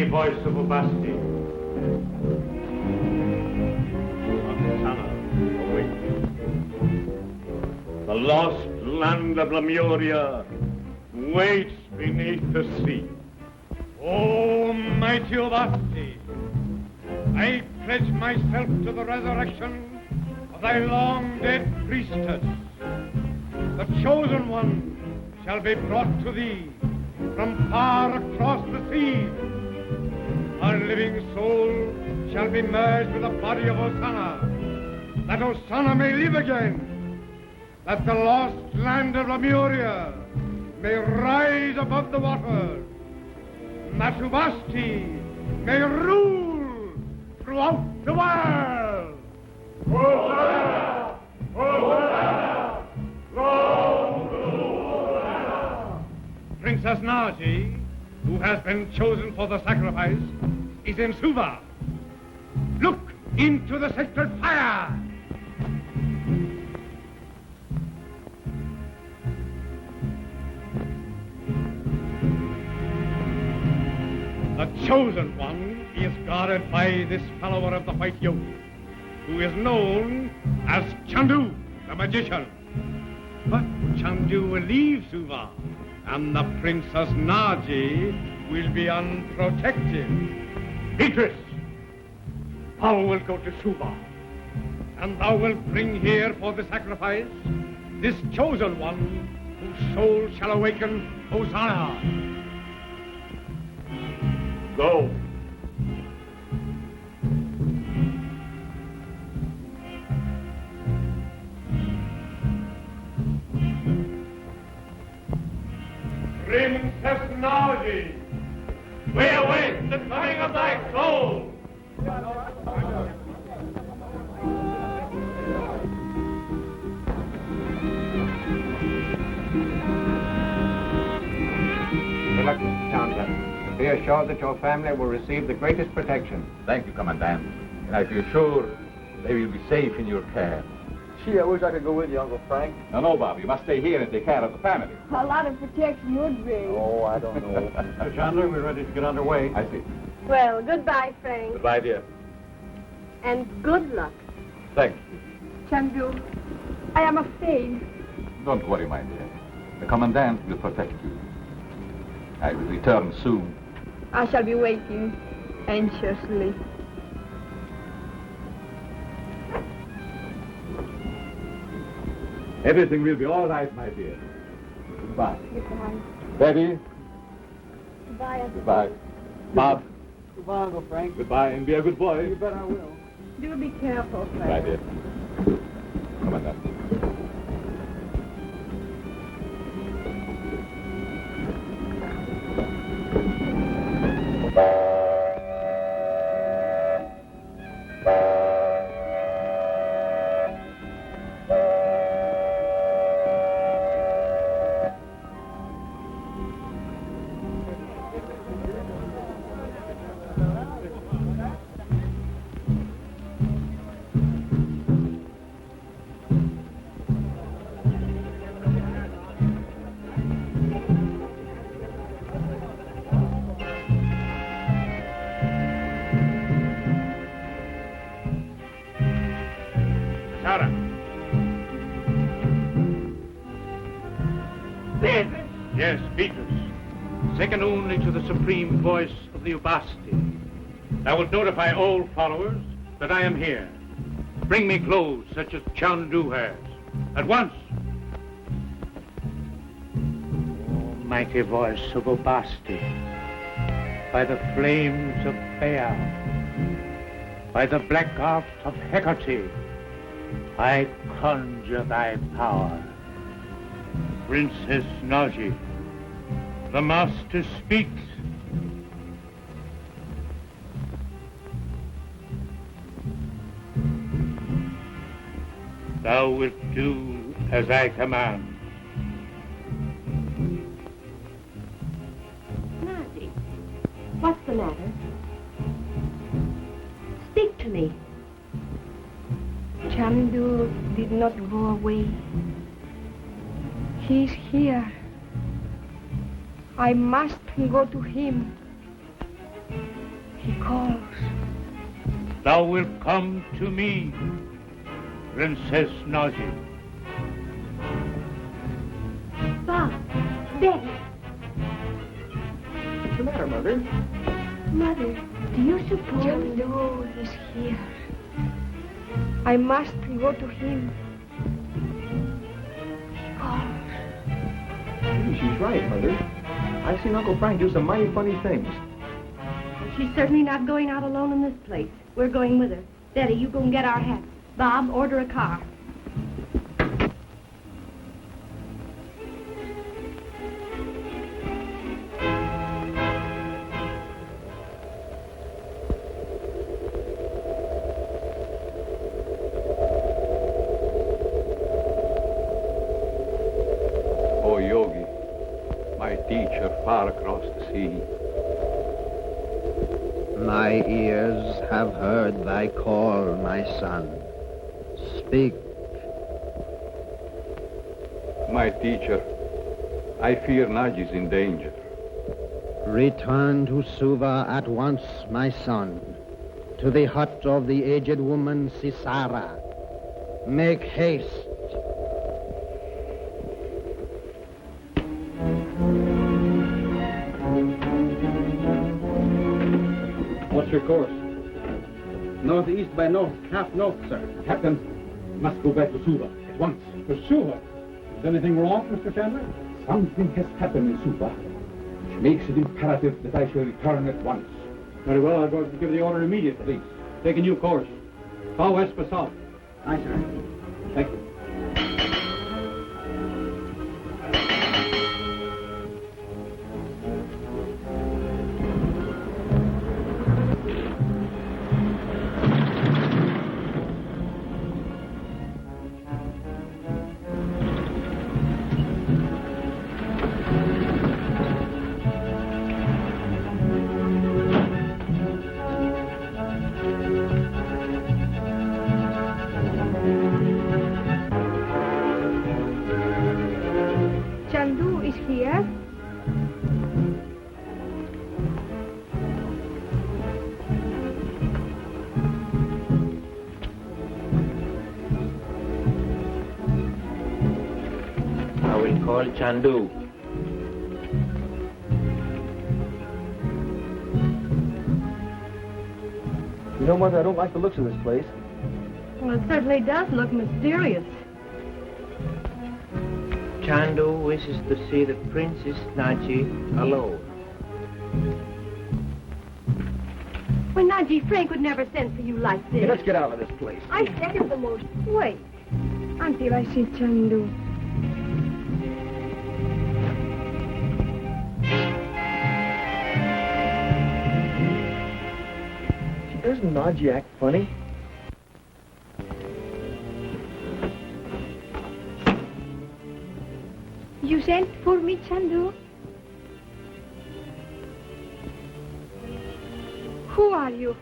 Voice of Ubasti. Ossana, awake. The lost land of Lemuria waits beneath the sea. O mighty Ubasti, I pledge myself to the resurrection of thy long-dead priestess. The chosen one shall be brought to thee from far across the sea. Her living soul shall be merged with the body of Ossana, that Ossana may live again, that the lost land of Lemuria may rise above the waters, and that Ubasti may rule throughout the world. Ossana! Ossana! Long Ossana! Princess Nadji, who has been chosen for the sacrifice, is in Suva. Look into the sacred fire. The chosen one is guarded by this follower of the white yoke, who is known as Chandu, the magician. But Chandu will leave Suva, and the Princess Nadji will be unprotected. Beatrice, thou wilt go to Suva, and thou wilt bring here for the sacrifice this chosen one whose soul shall awaken Ossana. Go. Princess Nadji, we await the coming of thy soul. Good luck, Mr. Chandler. Be assured that your family will receive the greatest protection. Thank you, Commandant. And I feel sure they will be safe in your care. Gee, I wish I could go with you, Uncle Frank. No, Bob. You must stay here and take care of the family. A lot of protection would be. Oh, I don't know. Mr. Chandler, we're ready to get underway. I see. Well, goodbye, Frank. Goodbye, dear. And good luck. Thank you. Chandu, I am afraid. Don't worry, my dear. The Commandant will protect you. I will return soon. I shall be waiting anxiously. Everything will be all right, my dear. Goodbye. Goodbye. Betty. Goodbye, Uncle. Goodbye. Bob. Goodbye, Uncle Frank. Goodbye, and be a good boy. You bet I will. Do be careful, Goodbye, Frank. dear. Commandant. Yes, Beatrice. Second only to the supreme voice of the Ubasti. I will notify all followers that I am here. Bring me clothes such as Chandu has. At once. Oh, mighty voice of Ubasti. By the flames of Baal. By the black art of Hecate. I conjure thy power. Princess Nadji, the master speaks. Thou wilt do as I command. Nadji, what's the matter? Speak to me. Chandu did not go away. He's here. I must go to him. He calls. Thou wilt come to me, Princess Nadji. Bob, Betty. What's the matter, Mother? Mother, do you suppose... Chandu is here. I must go to him. He calls. Gee, she's right, Mother. I've seen Uncle Frank do some mighty funny things. She's certainly not going out alone in this place. We're going with her. Betty, you go and get our hats. Bob, order a car. O Yogi, my teacher far across the sea. My ears have heard thy call, my son. Speak. My teacher, I fear Nadji's in danger. Return to Suva at once, my son, to the hut of the aged woman Sisara. Make haste. What's your course? Northeast by north, half north, sir. Captain, must go back to Suva at once. To Suva? Is anything wrong, Mr. Chandler? Something has happened in Suva, which makes it imperative that I shall return at once. Very well, I'll go to give the order immediately. Please. Take a new course. Far west for south. Aye, sir. Thank you. Chandu is here. I will call Chandu. You know, Mother, I don't like the looks of this place. Well, it certainly does look mysterious. Chandu wishes to see the Princess Nadji alone. Well, Nadji, Frank would never send for you like this. Hey, let's get out of this place. I second the motion. Wait until I see Chandu. Doesn't Nadji act funny? You sent for me, Chandu? Who are you?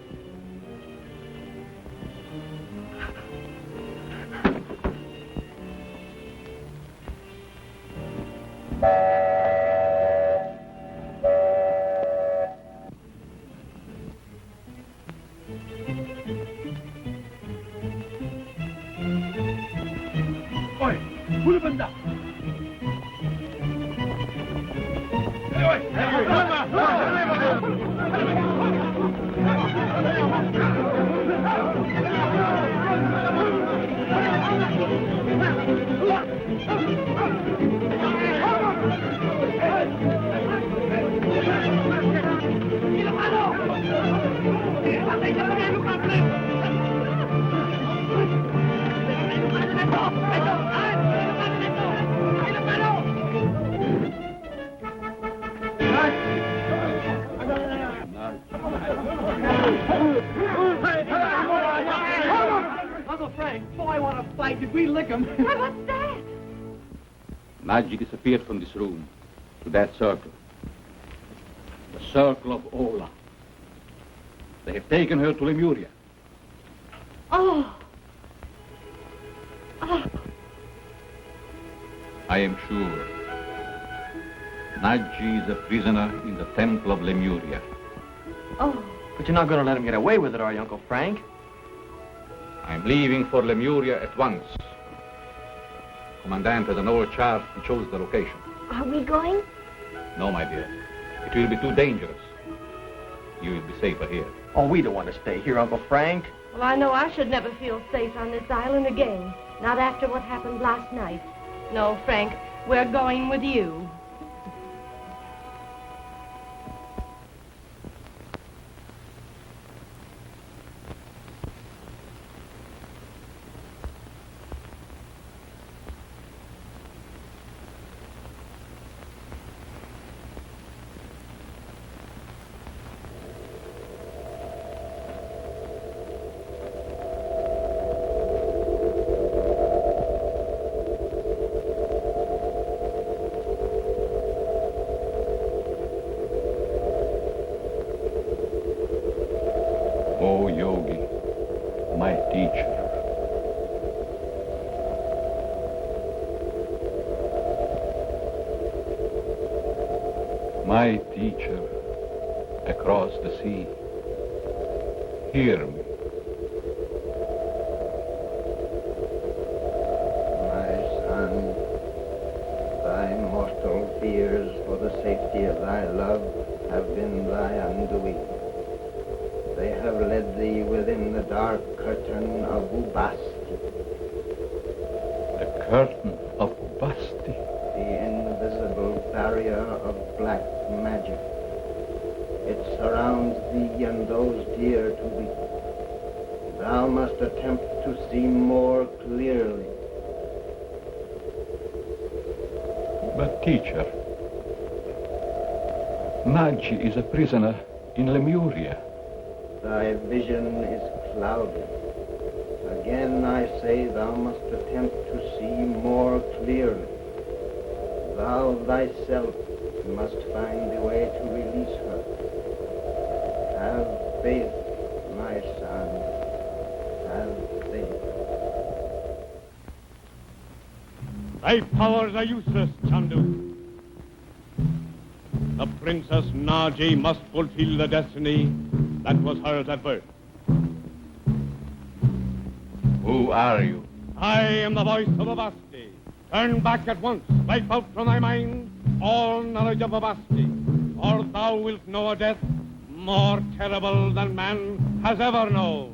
Oi, huli banda! Uncle Frank, boy, I want to fight. Did we lick him? What's that? Nadji disappeared from this room to that circle. The circle of Ola. They have taken her to Lemuria. Oh. Oh. I am sure. Nadji is a prisoner in the temple of Lemuria. Oh. But you're not going to let him get away with it, are you, Uncle Frank? I'm leaving for Lemuria at once. Commandant has an old chart who chose the location. Are we going? No, my dear. It will be too dangerous. You will be safer here. Oh, we don't want to stay here, Uncle Frank. Well, I know I should never feel safe on this island again. Not after what happened last night. No, Frank, we're going with you. Oh, Yogi, my teacher. My teacher across the sea, hear me. My son, thy mortal fears for the safety of thy love have been thy undoing. They have led thee within the dark curtain of Ubasti. The curtain of Ubasti. The invisible barrier of black magic. It surrounds thee and those dear to thee. Thou must attempt to see more clearly. But teacher, Nadji is a prisoner in Lemuria. Thy vision is clouded. Again I say thou must attempt to see more clearly. Thou thyself must find the way to release her. Have faith, my son. Have faith. Thy powers are useless, Chandu. The Princess Nadji must fulfill the destiny that was hers at birth. Who are you? I am the voice of Ubasti. Turn back at once. Wipe out from thy mind all knowledge of Ubasti, or thou wilt know a death more terrible than man has ever known.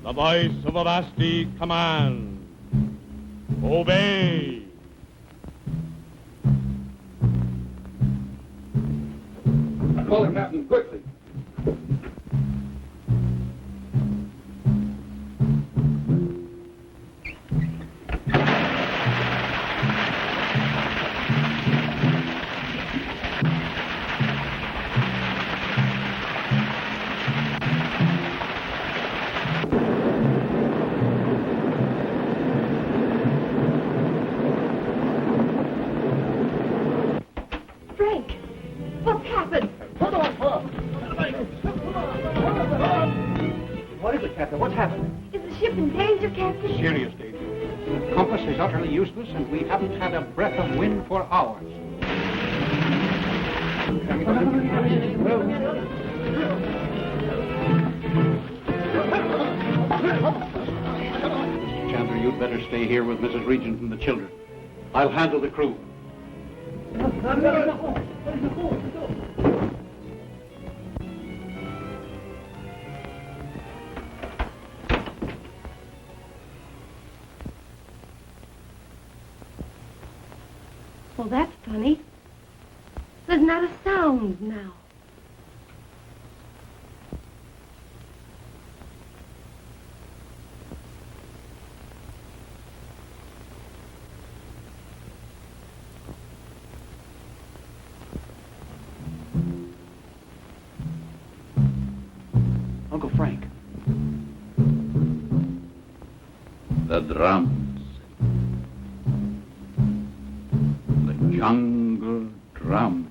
The voice of Ubasti commands. Obey. Call the captain quickly. Frank, what's happened? What is it, Captain? What's happened? Is the ship in danger, Captain? Serious danger. The compass is utterly useless, and we haven't had a breath of wind for hours. Mr. Chandler, you'd better stay here with Mrs. Regent and the children. I'll handle the crew. Well, that's funny. There's not a sound now. The drums. The jungle drums.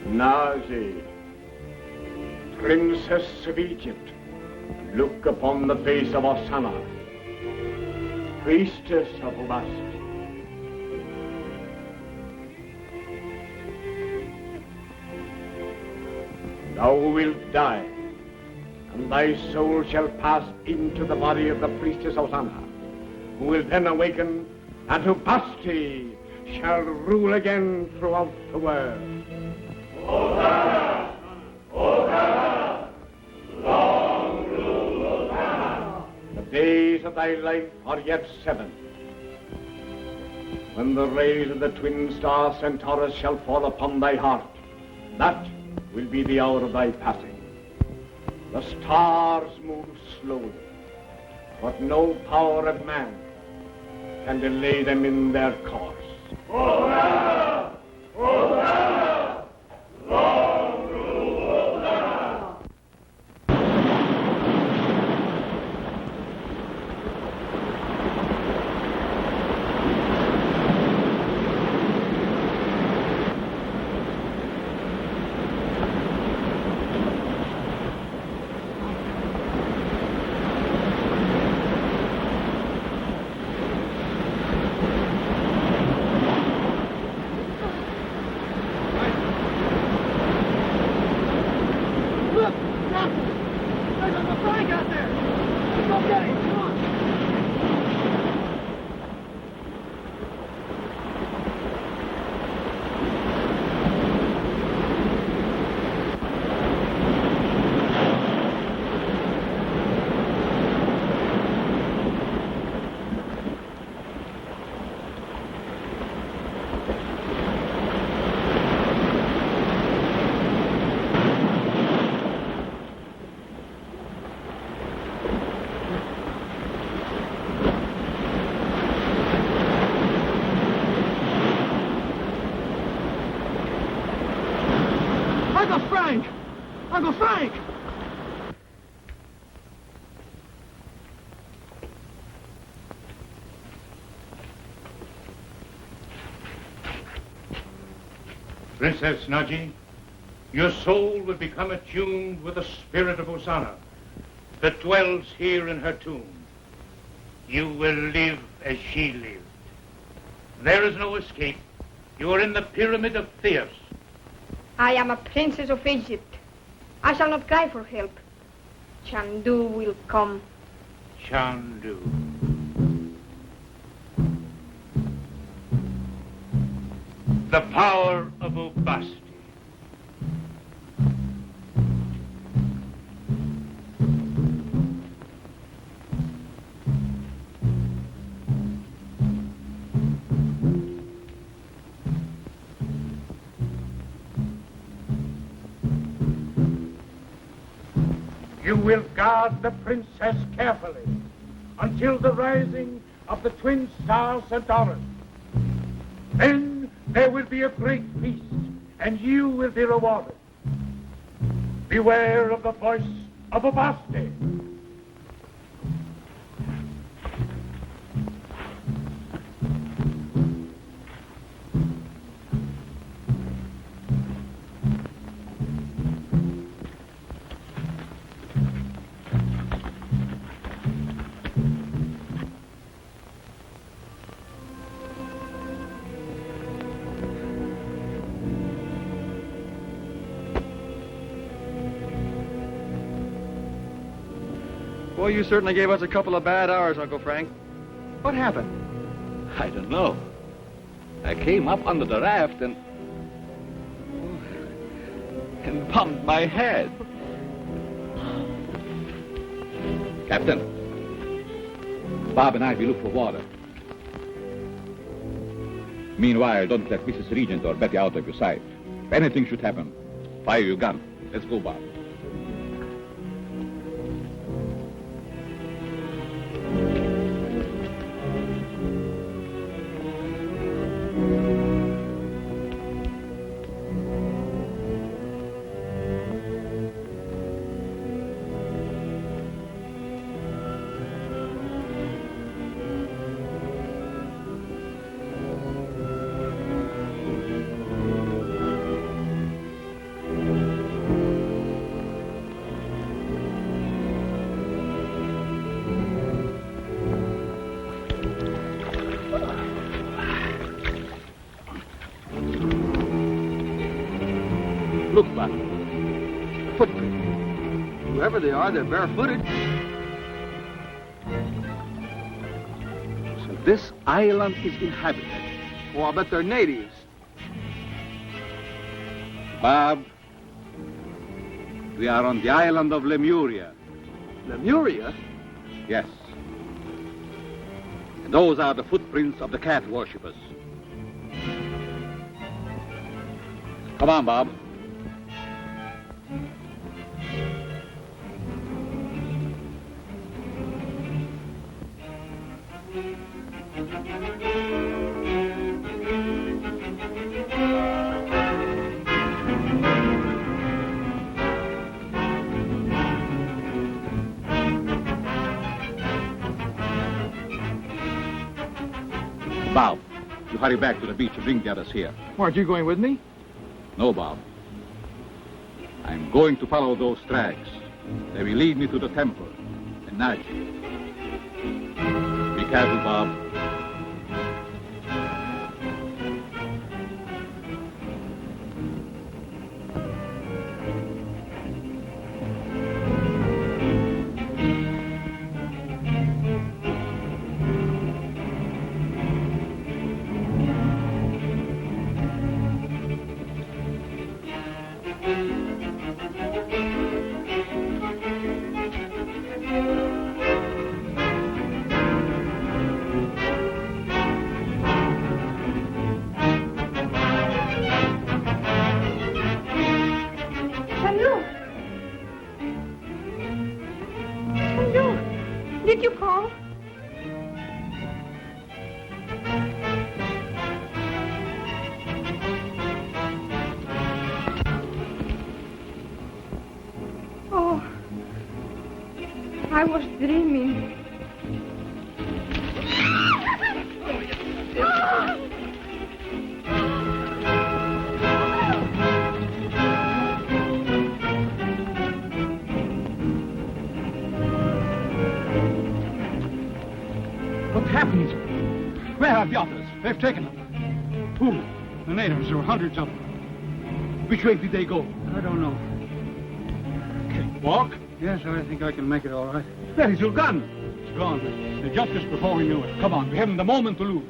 Nadji, Princess of Egypt, look upon the face of Ossana, priestess of Ubasti. Thou wilt die, and thy soul shall pass into the body of the priestess Ossana, who will then awaken, and Ubasti shall rule again throughout the world. Ossana! Ossana! Long rule Ossana! The days of thy life are yet 7. When the rays of the twin star Centaurus shall fall upon thy heart, that will be the hour of thy passing. The stars move slowly, but no power of man can delay them in their course. Ossana! Ossana! Long rule Ossana! Uncle Frank! Princess Nadji, your soul will become attuned with the spirit of Ossana that dwells here in her tomb. You will live as she lived. There is no escape. You are in the pyramid of Theos. I am a princess of Egypt. I shall not cry for help. Chandu will come. Chandu. The power of Ubasti. You will guard the princess carefully until the rising of the twin star Centaurus. Then there will be a great feast, and you will be rewarded. Beware of the voice of Ubasti. Boy, you certainly gave us a couple of bad hours, Uncle Frank. What happened? I don't know. I came up under the raft and bumped my head. Captain, Bob and I will look for water. Meanwhile, don't let Mrs. Regent or Betty out of your sight. If anything should happen, fire your gun. Let's go, Bob. Look, Bob. Footprints. Whoever they are, they're barefooted. So this island is inhabited. Well, I bet they're natives. Bob, we are on the island of Lemuria. Lemuria? Yes. And those are the footprints of the cat worshippers. Come on, Bob. Bob, you hurry back to the beach and bring the others here. Aren't you going with me? No, Bob. I'm going to follow those tracks. They will lead me to the temple in Nadji. Be careful, Bob. Did you call? Oh, I was dreaming. What happened? Where are the others? They've taken them. Who? The natives. There were hundreds of them. Which way did they go? I don't know. Can you walk? Yes, I think I can make it all right. Where is your gun? It's gone. They jumped us before we knew it. Come on, we haven't a moment to lose.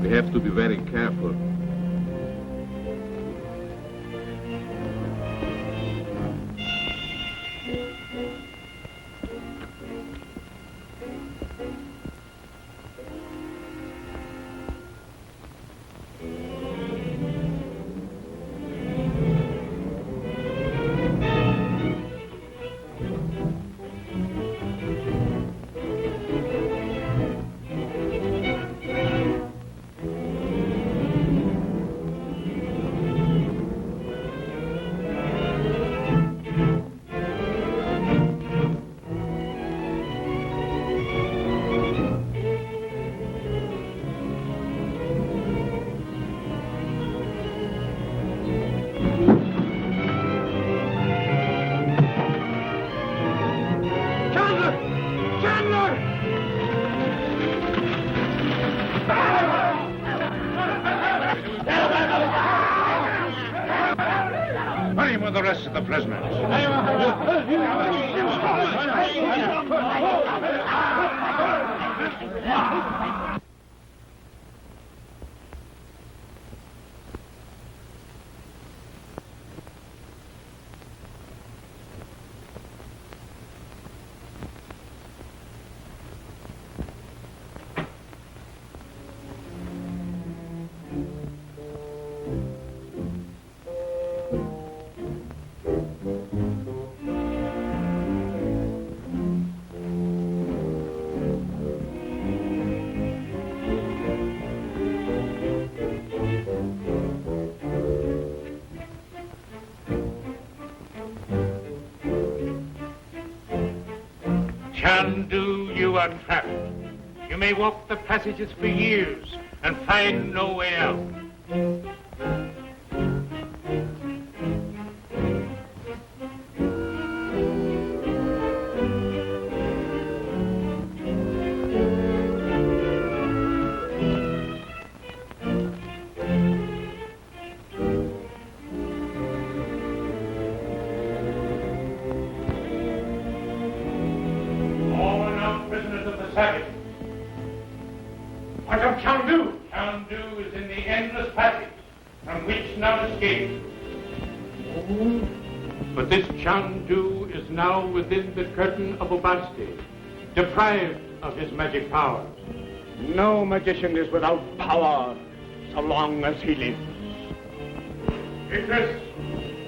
We have to be very careful. Put him with the rest of the prisoners. Chandu, you are trapped. You may walk the passages for years and find no way out. What of Chandu? Chandu is in the endless passage from which none escapes. But this Chandu is now within the curtain of Ubasti, deprived of his magic powers. No magician is without power so long as he lives. Idris,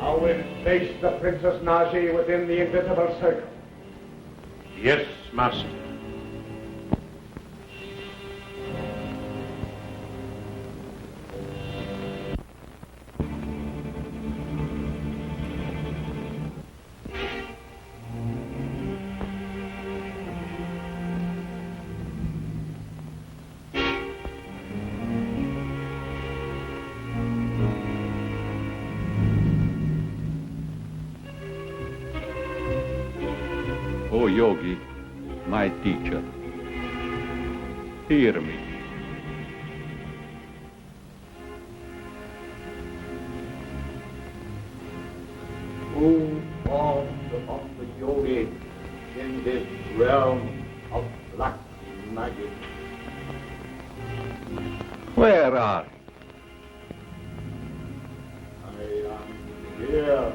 thou wilt face the Princess Nadji within the invisible circle. Yes, master. O Yogi, my teacher, hear me. Who formed upon the Yogi in this realm of black magic? Where are you? I am here.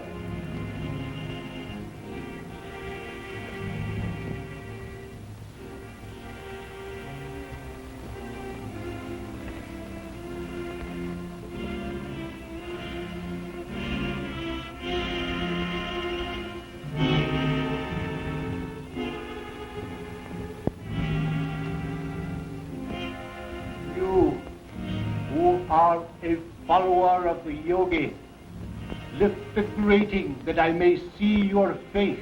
Are a follower of the Yogi. Lift the grating that I may see your face.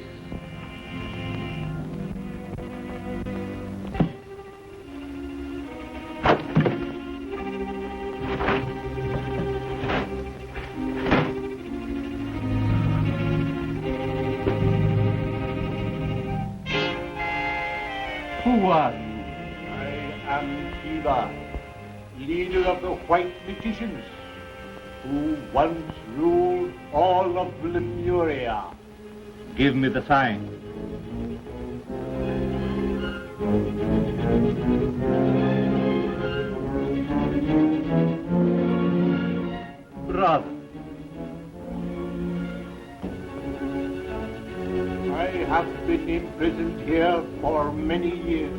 Who are you? I am Suva, leader of the white magicians, who once ruled all of Lemuria. Give me the sign. Brother, I have been imprisoned here for many years,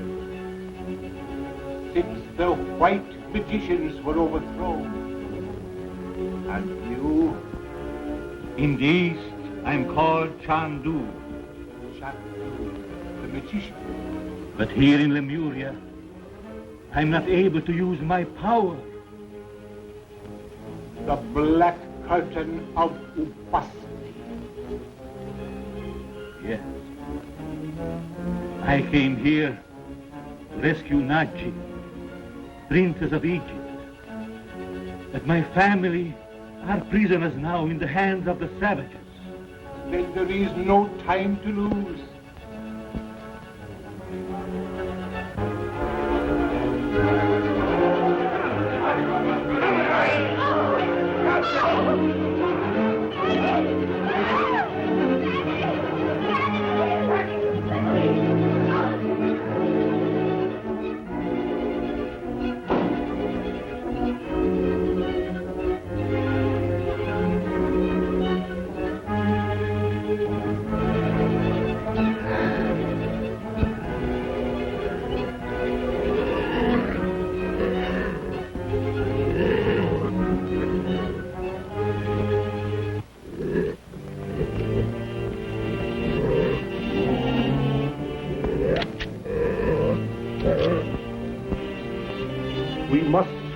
since the white magicians were overthrown. And you? In the East, I'm called Chandu. Chandu, the magician. But here in Lemuria, I'm not able to use my power. The black curtain of Ubasti. Yes. I came here to rescue Nadji, Princess of Egypt. But my family are prisoners now in the hands of the savages. Then there is no time to lose.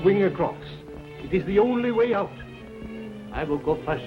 swing across. It is the only way out. I will go first.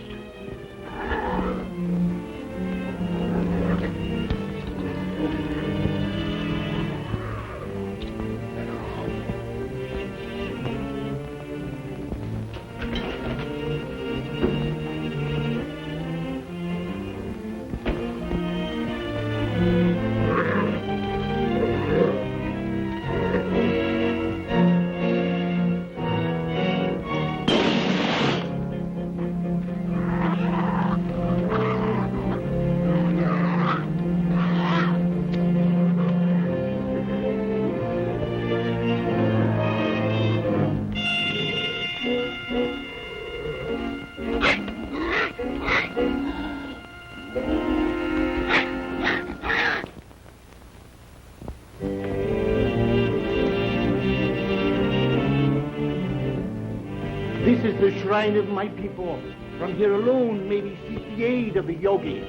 This is the shrine of my people. From here alone may we seek the aid of the yogi.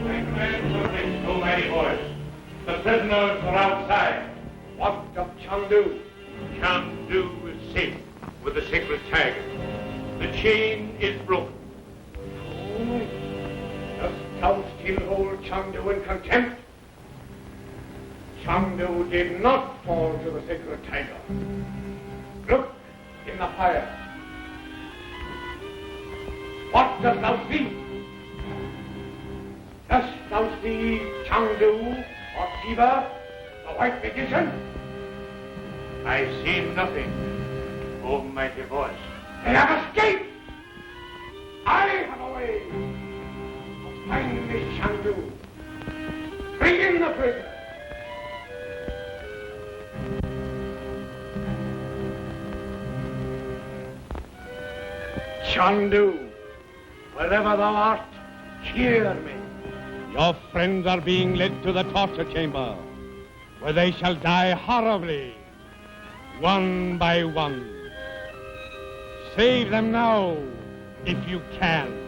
I command something, O mighty voice. The prisoners are outside. What of Chandu? Chandu is safe with the sacred tiger. The chain is broken. Oh, dost thou still hold Chandu in contempt? Chandu did not fall to the sacred tiger. Look in the fire. What dost thou see? Dost thou see Chandu or Suva, the white magician? I see nothing, O mighty voice. They have escaped! I have a way of finding this Chandu. Bring in the prisoner. Chandu, wherever thou art, hear me. Your friends are being led to the torture chamber, where they shall die horribly, one by one. Save them now, if you can.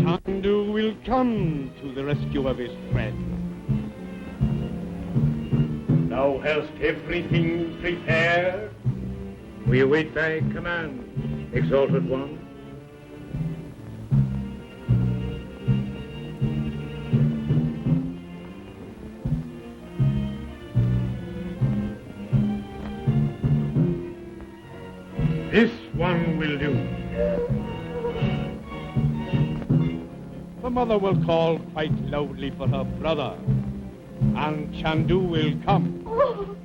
Chandu will come to the rescue of his friend. Thou hast everything prepared? We await thy command, exalted one. This one will do. The mother will call quite loudly for her brother, and Chandu will come. Oh.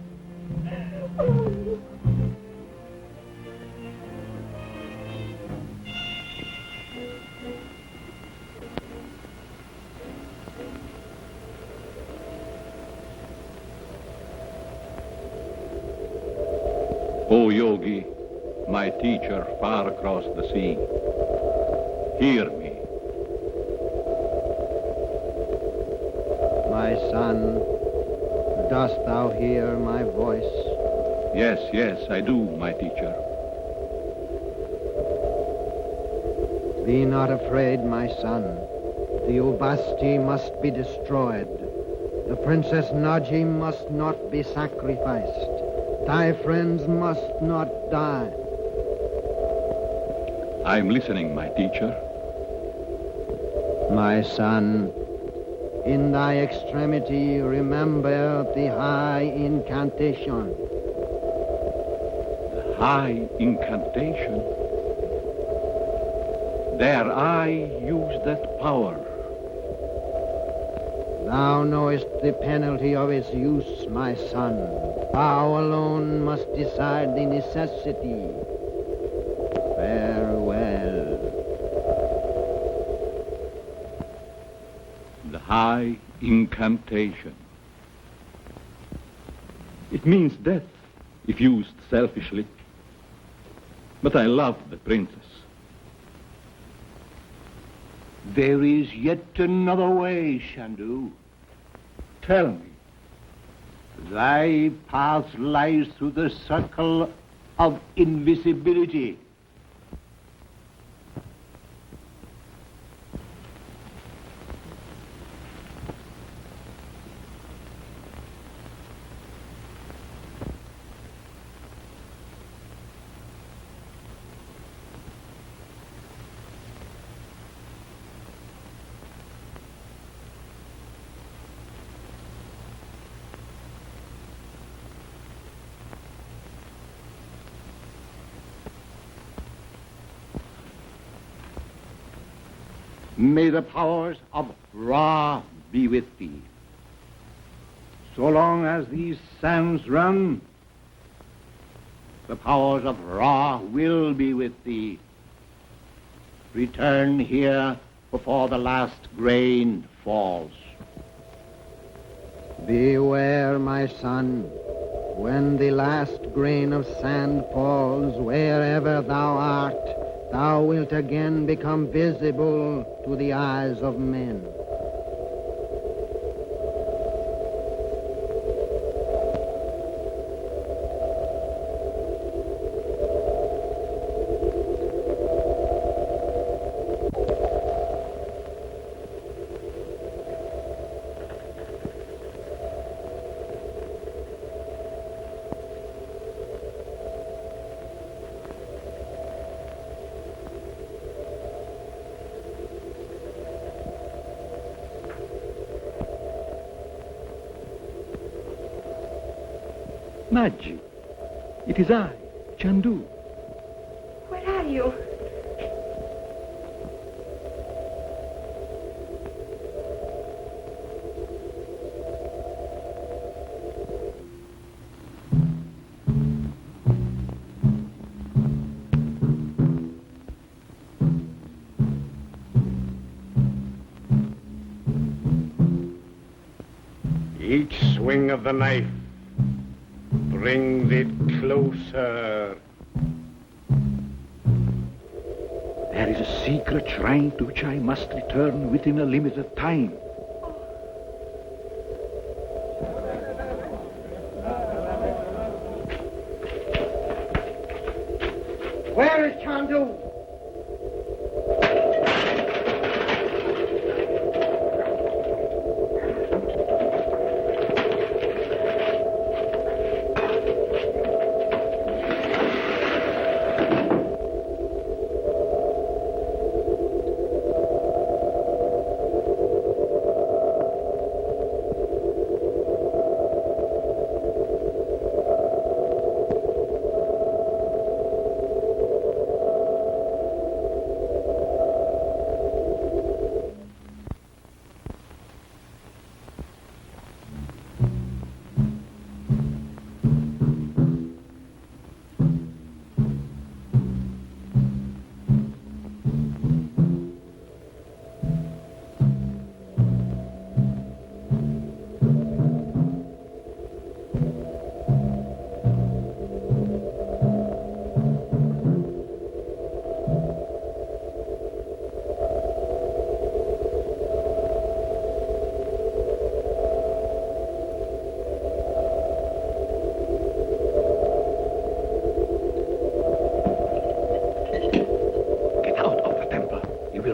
O Yogi, my teacher far across the sea, hear me. My son, dost thou hear my voice? Yes, yes, I do, my teacher. Be not afraid, my son. The Ubasti must be destroyed. The Princess Nadji must not be sacrificed. Thy friends must not die. I'm listening, my teacher. My son, in thy extremity, remember the high incantation. The high incantation? Dare I use that power? Thou knowest the penalty of its use, my son. Thou alone must decide the necessity. Farewell. high incantation. It means death, if used selfishly. But I love the princess. There is yet another way, Chandu. Tell me. Thy path lies through the circle of invisibility. May the powers of Ra be with thee. So long as these sands run, the powers of Ra will be with thee. Return here before the last grain falls. Beware, my son, when the last grain of sand falls, wherever thou art, thou wilt again become visible to the eyes of men. Nadji, it is I, Chandu. Where are you? Each swing of the knife brings it closer. There is a secret shrine to which I must return within a limited time. Where is Chandu?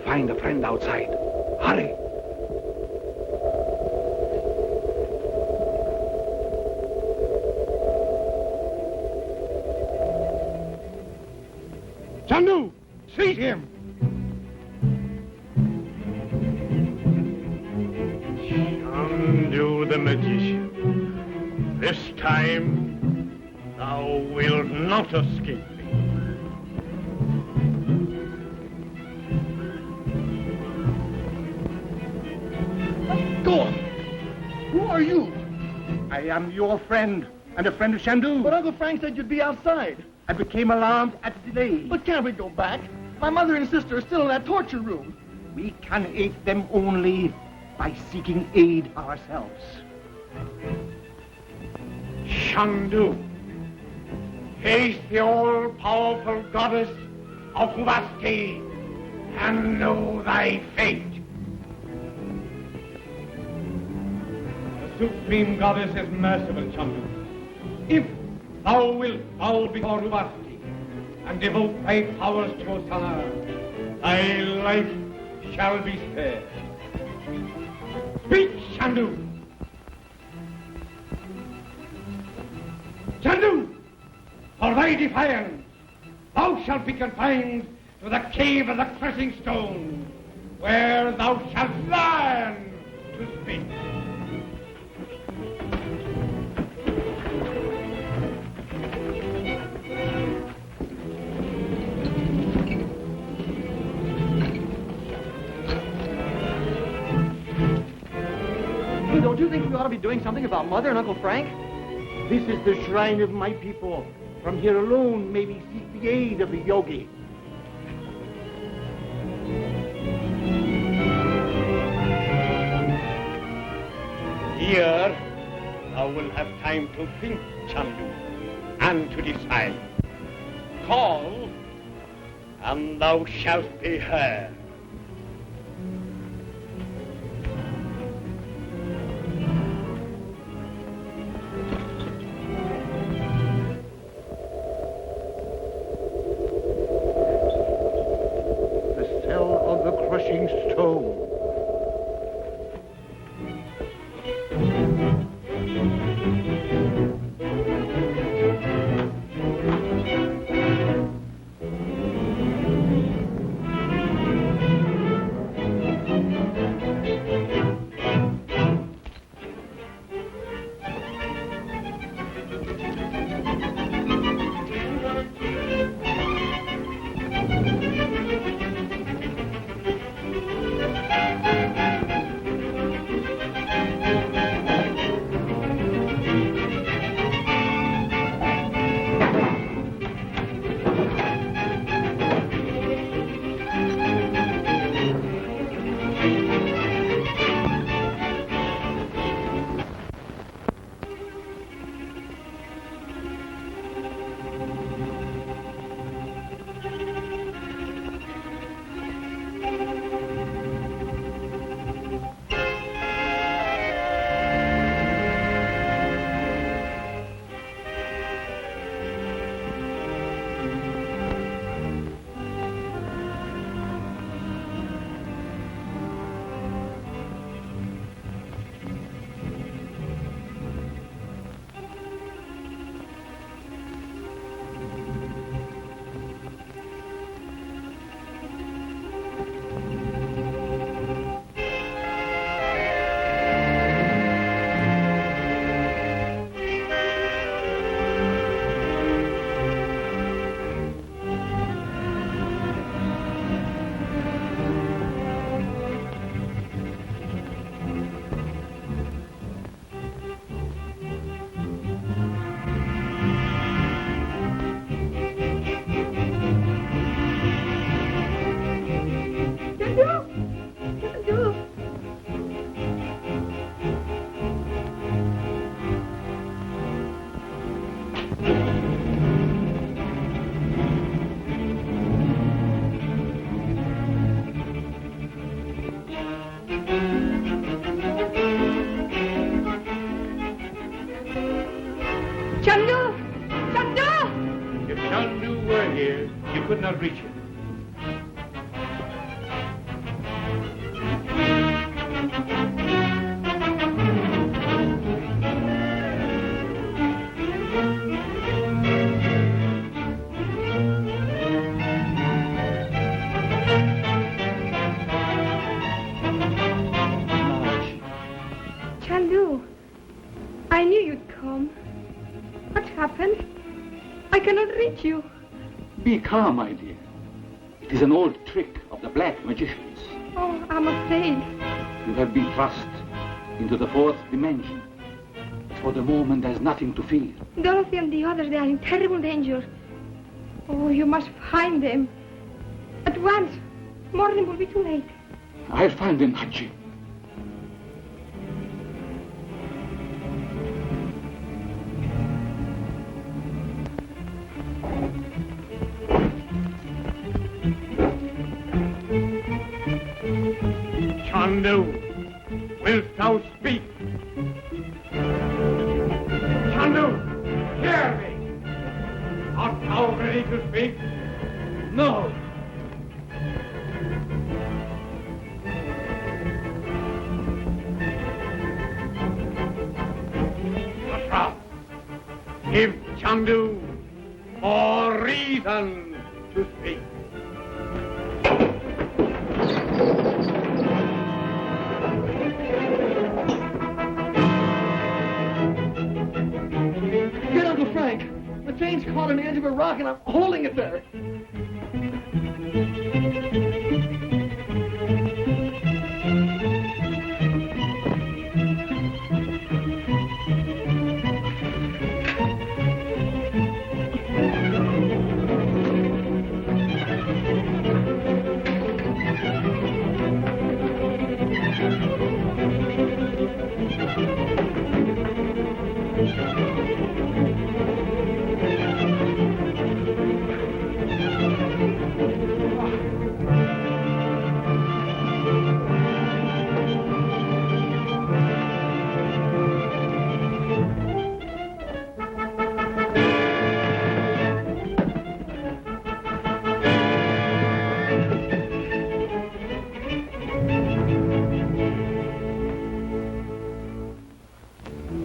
Find a friend outside. Hurry. Chandu, seize him! Chandu the magician, this time thou wilt not escape me. Who are you? I am your friend, and a friend of Chandu. But Uncle Frank said you'd be outside. I became alarmed at the delay. But can't we go back? My mother and sister are still in that torture room. We can aid them only by seeking aid ourselves. Chandu, face the all-powerful goddess of Ubasti and know thy fate. The supreme goddess is merciful, Chandu. If thou wilt bow before Ubasti and devote thy powers to Ossana, thy life shall be spared. Speak, Chandu! Chandu! For thy defiance, thou shalt be confined to the cave of the crushing stone, where thou shalt learn to speak. Don't you think we ought to be doing something about Mother and Uncle Frank? This is the shrine of my people. From here alone may we seek the aid of the yogi. Here, thou wilt have time to think, Chandu, and to decide. Call, and thou shalt be heard. Could not reach it. Chandu, I knew you'd come. What happened? I cannot reach you. Be calm, my dear. It is an old trick of the black magicians. Oh, I'm afraid. You have been thrust into the fourth dimension. But for the moment, there's nothing to fear. Dorothy and the others, they are in terrible danger. Oh, you must find them. At once. Morning will be too late. I'll find them, Nadji. Chandu, wilt thou speak? Chandu, hear me! Art thou ready to speak? No. Atra, give Chandu more reason to speak. Get Uncle Frank. The chain's caught on the edge of a rock and I'm holding it there.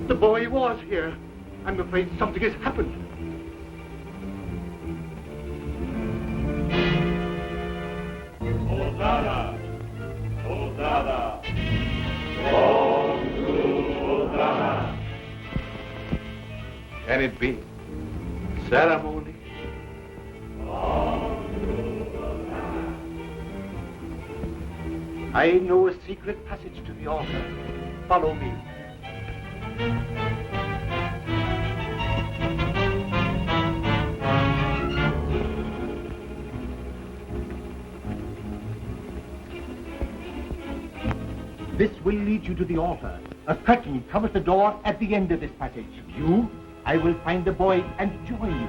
The boy was here. I'm afraid something has happened. Ossana! Ossana! Long rule Ossana! Can it be? Ceremony? Long rule Ossana! I know a secret passage to the altar. Follow me. This will lead you to the altar. A curtain covers the door at the end of this passage. I will find the boy and join you.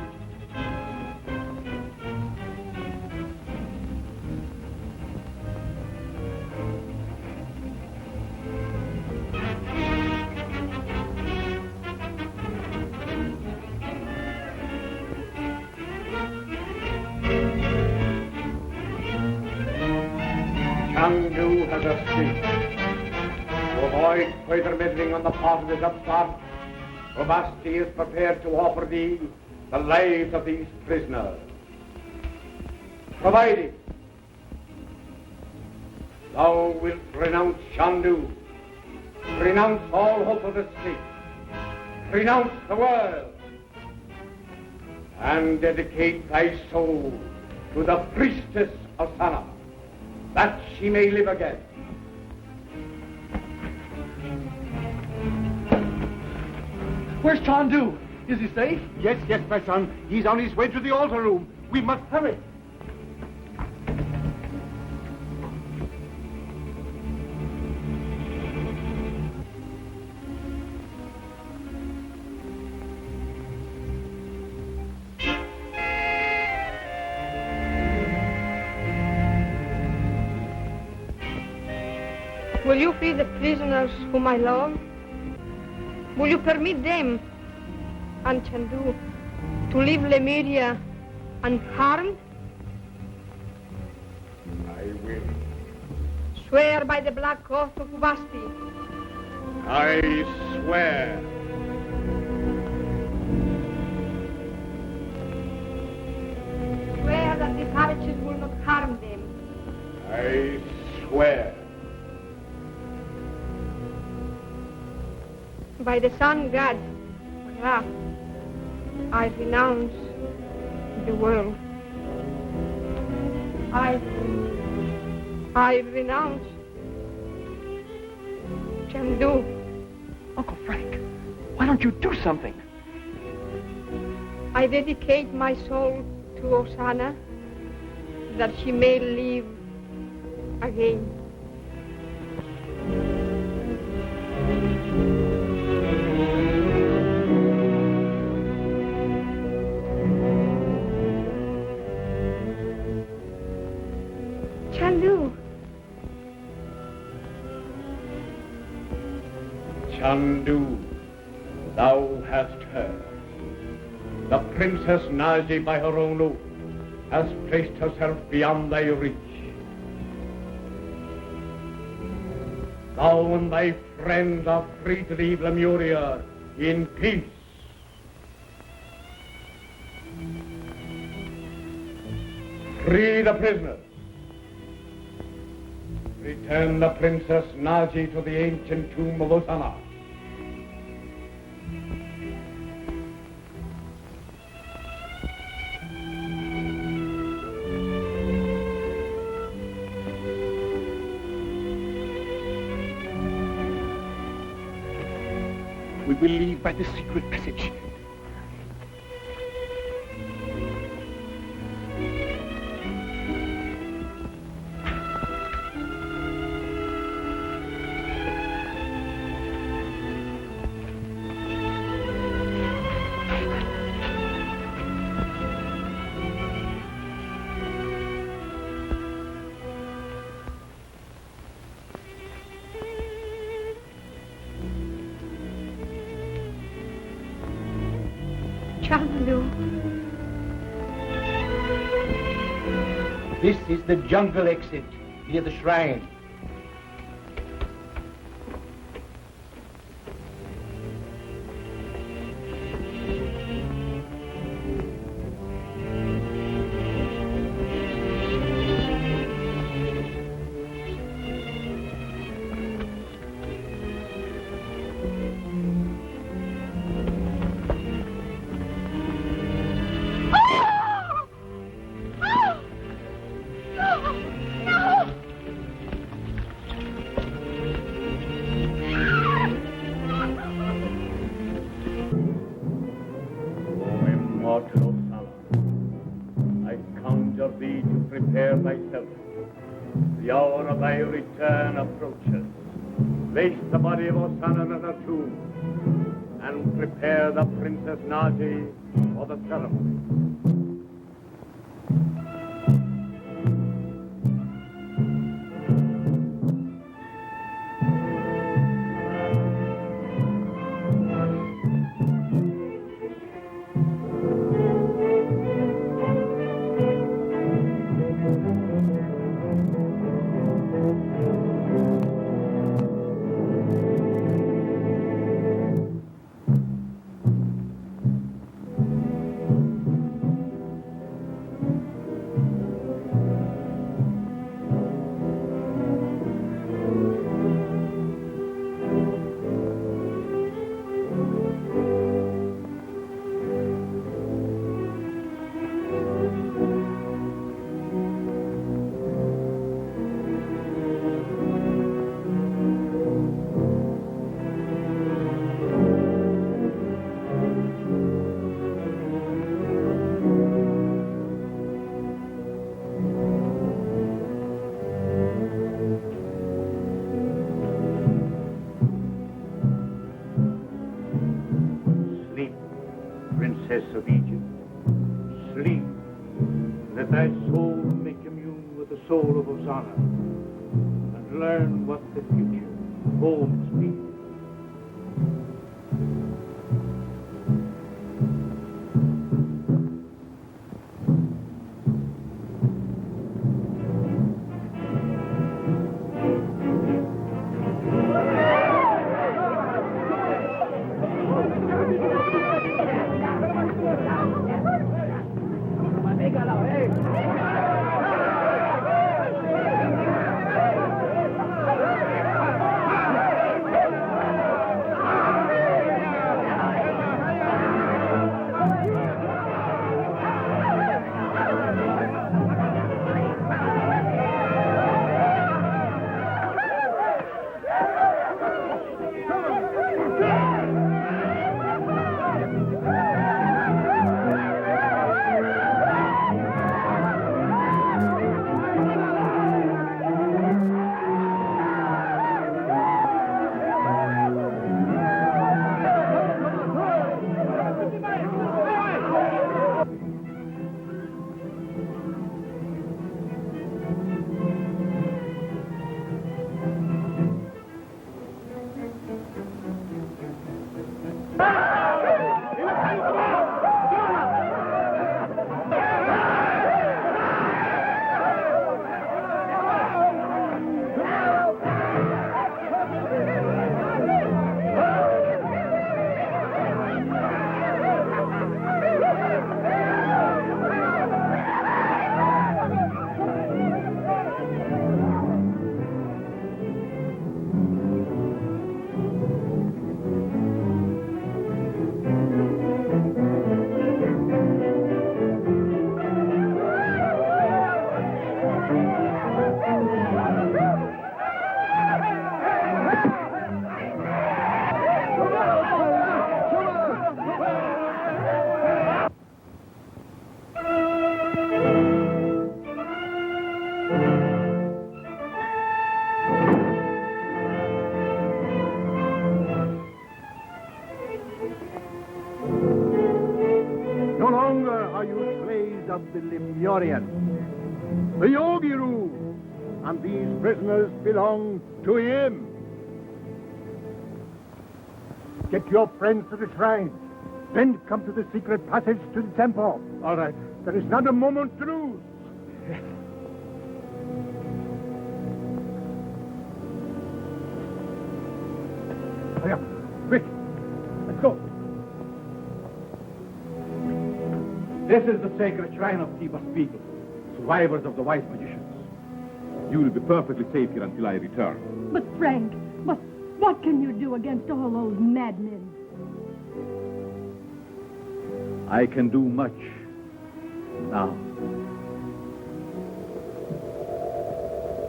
Chandu has escaped. To avoid further meddling on the part of his upstart, Ubasti is prepared to offer thee the lives of these prisoners. Provided thou wilt renounce Chandu, renounce all hope of escape, renounce the world, and dedicate thy soul to the priestess Ossana, that she may live again. Where's Chandu? Is he safe? Yes, my son. He's on his way to the altar room. We must hurry. Will you free the prisoners whom I love? Will you permit them and Chandu to leave Lemuria unharmed? I will. Swear by the black oath of Ubasti. I swear. Swear that the savages will not harm them. I swear. By the sun god, Ra, I renounce the world. I renounce Chandu. Uncle Frank, why don't you do something? I dedicate my soul to Ossana, that she may live again. Chandu, Chandu, thou hast heard. The Princess Nadji, by her own oath, has placed herself beyond thy reach. Thou and thy friends are free to leave Lemuria in peace. Free the prisoners. Return the Princess Nadji to the ancient tomb of Ossana. We will leave by the secret passage. Chandu. This is the jungle exit near the shrine. Prepare thyself. The hour of thy return approaches. Place the body of Ossana in her tomb and prepare the Princess Nadji for the ceremony. Princess of Egypt, sleep. Let thy soul make commune with the soul of Ossana and learn what the future holds me. longer are you slaves of the Lemurian. The Yogi rules, and these prisoners belong to him. Get your friends to the shrine. Then come to the secret passage to the temple. All right. There is not a moment to lose. Hurry up. Quick. Let's go. This is the sacred shrine of Tiba's people, survivors of the wise magicians. You will be perfectly safe here until I return. But Frank, what can you do against all those madmen? I can do much now.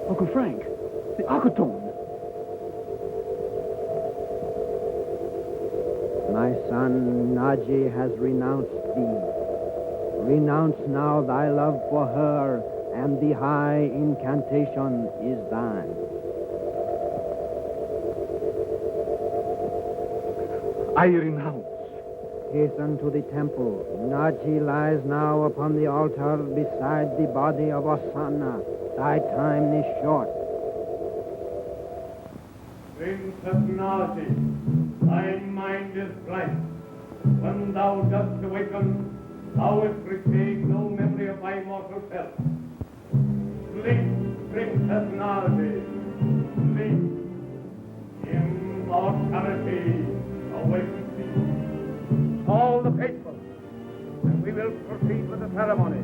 Uncle Frank, the Akatone. My son Nadji has renounced thee. Renounce now thy love for her, and the high incantation is thine. I renounce. Hasten to the temple. Nadji lies now upon the altar beside the body of Ossana. Thy time is short. Princess Nadji, thy mind is blank. When thou dost awaken, thou wilt retain no memory of thy mortal self. Sleep, Princess Nadji, sleep. Immortality awakens thee. All the faithful, and we will proceed with the ceremony.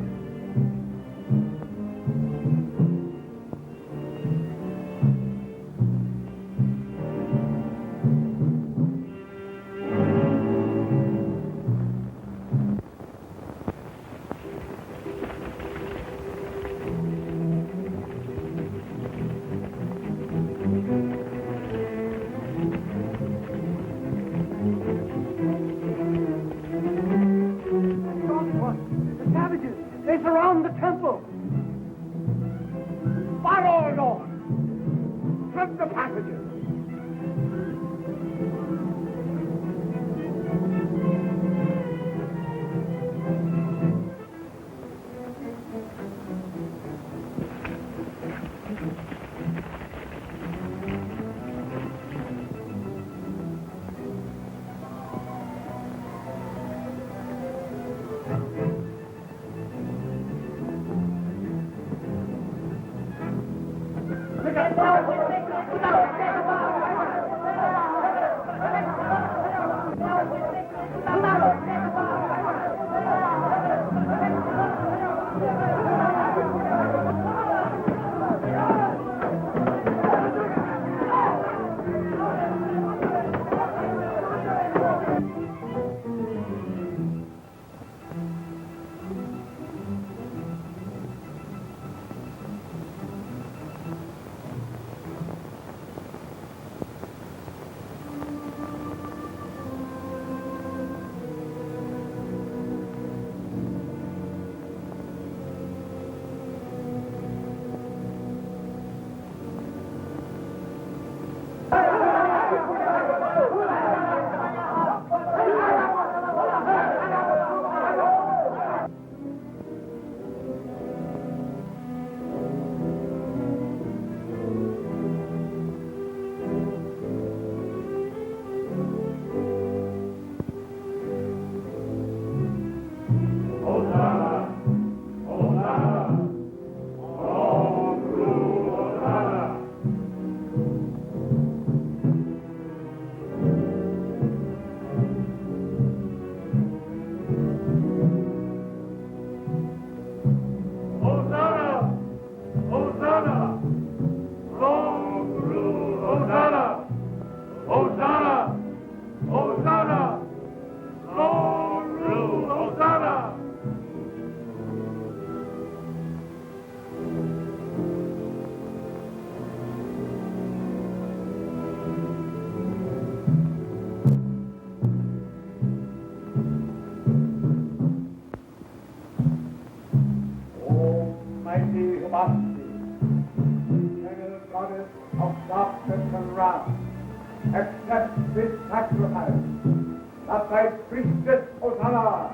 that thy priestess Ossana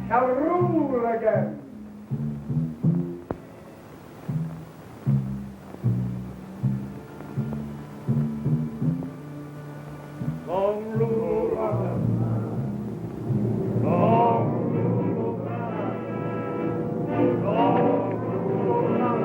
shall rule again. Long rule of long rule of long rule of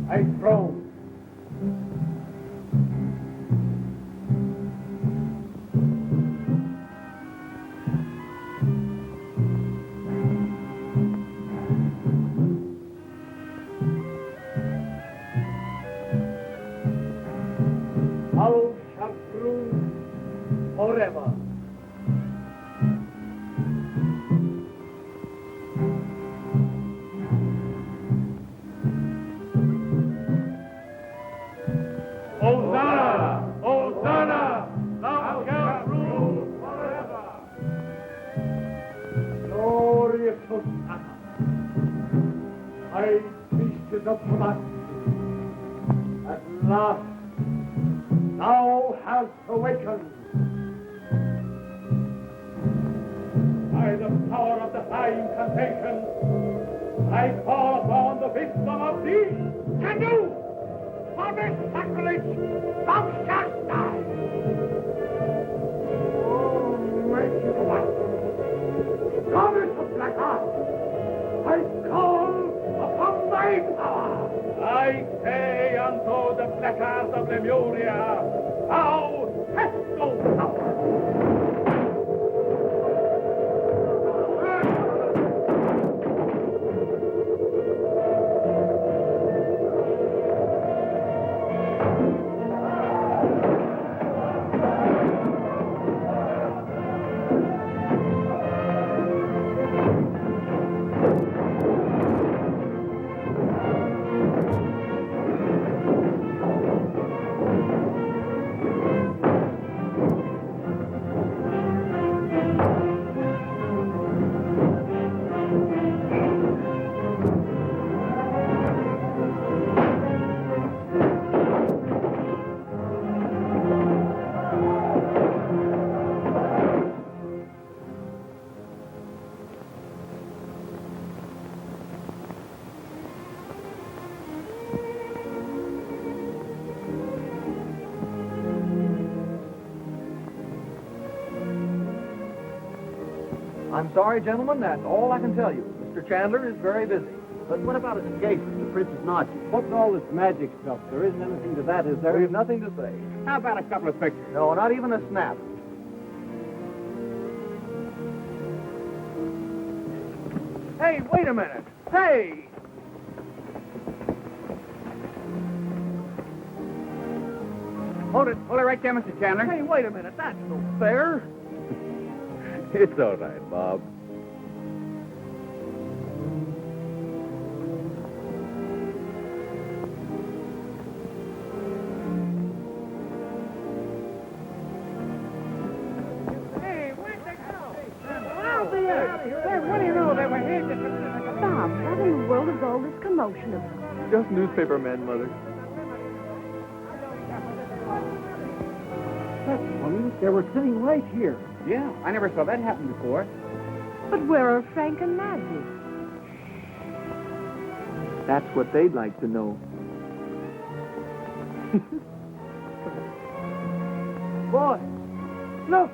thy throne. Thou shalt rule forever. Ossana! Ossana! Thou shalt rule forever! Glorious Ossana, high priestess of Ubasti, at last thou hast awakened. By the power of the high incantation, I call upon the wisdom of thee, Chandu! For this sacrilege, thou shalt die! Oh, mighty one, goddess of black art, I call upon thy power. I say unto the black arts of Lemuria, thou hast no power! I'm sorry, gentlemen, that's all I can tell you. Mr. Chandler is very busy. But what about his engagement to Princess Nadji? What's all this magic stuff? There isn't anything to that, is there? We have nothing to say. How about a couple of pictures? No, not even a snap. Hey, wait a minute. Hey! Hold it right there, Mr. Chandler. Hey, wait a minute. That's no fair. It's all right, Bob. Hey, where'd they go? Out there! What do you know? They were here just a minute ago. Bob, what in the world is all this commotion about? Just newspaper men, Mother. That's funny. They were sitting right here. Yeah, I never saw that happen before. But where are Frank and Nadji? That's what they'd like to know. Boy, look!